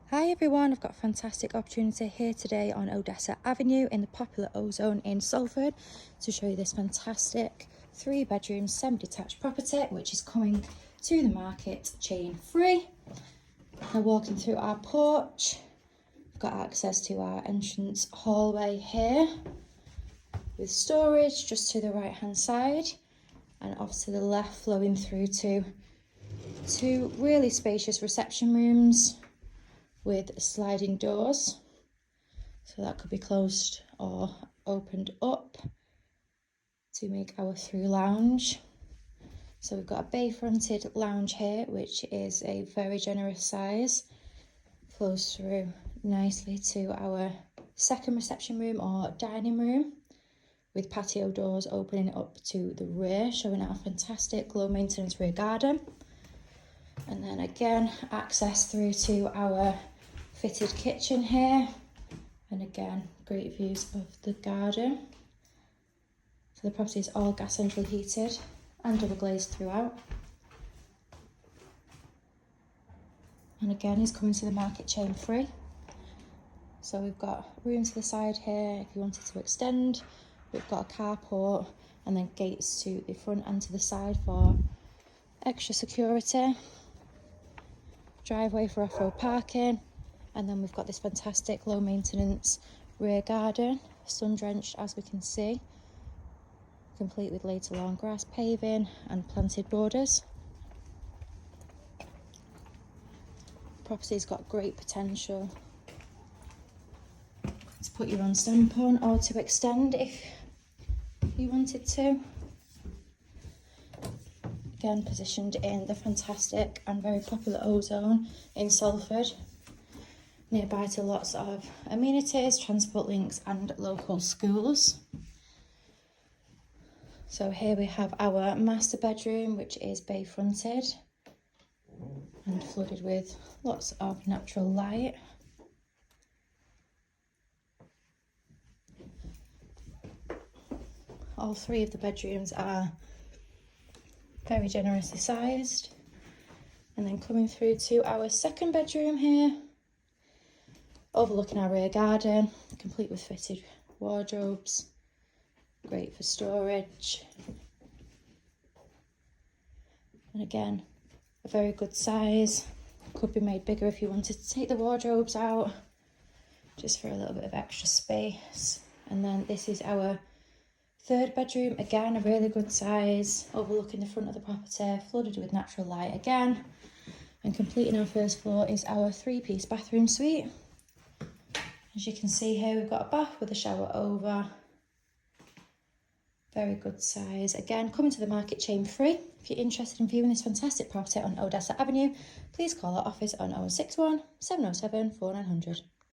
Hi everyone, I've got a fantastic opportunity here today on Odessa Avenue in the popular O-Zone in Salford to show you this fantastic 3-bedroom semi-detached property which is coming to the market chain free. Now walking through our porch, we've got access to our entrance hallway here with storage just to the right hand side and off to the left flowing through to two really spacious reception rooms with sliding doors, so that could be closed or opened up to make our through lounge. So we've got a bay fronted lounge here which is a very generous size, flows through nicely to our second reception room or dining room with patio doors opening up to the rear, showing our fantastic low maintenance rear garden. And then again access through to our fitted kitchen here, and again great views of the garden. So the property is all gas central heated and double glazed throughout, and again is coming to the market chain free. So we've got room to the side here if you wanted to extend. We've got a carport and then gates to the front and to the side for extra security, driveway for off-road parking. And then we've got this fantastic low maintenance rear garden, sun drenched as we can see, complete with laid to lawn grass paving and planted borders. Property's got great potential to put your own stamp on or to extend if you wanted to. Again positioned in the fantastic and very popular O-Zone in Salford, nearby to lots of amenities, transport links and local schools. So here we have our master bedroom which is bay fronted and flooded with lots of natural light. All three of the bedrooms are very generously sized. And then coming through to our second bedroom here, overlooking our rear garden, complete with fitted wardrobes, great for storage. And again, a very good size, could be made bigger if you wanted to take the wardrobes out, just for a little bit of extra space. And then this is our third bedroom, again a really good size, overlooking the front of the property, flooded with natural light again. And completing our first floor is our 3-piece bathroom suite. As you can see here, we've got a bath with a shower over. Very good size. Again, coming to the market chain free. If you're interested in viewing this fantastic property on Odessa Avenue, please call our office on 061 707 4900.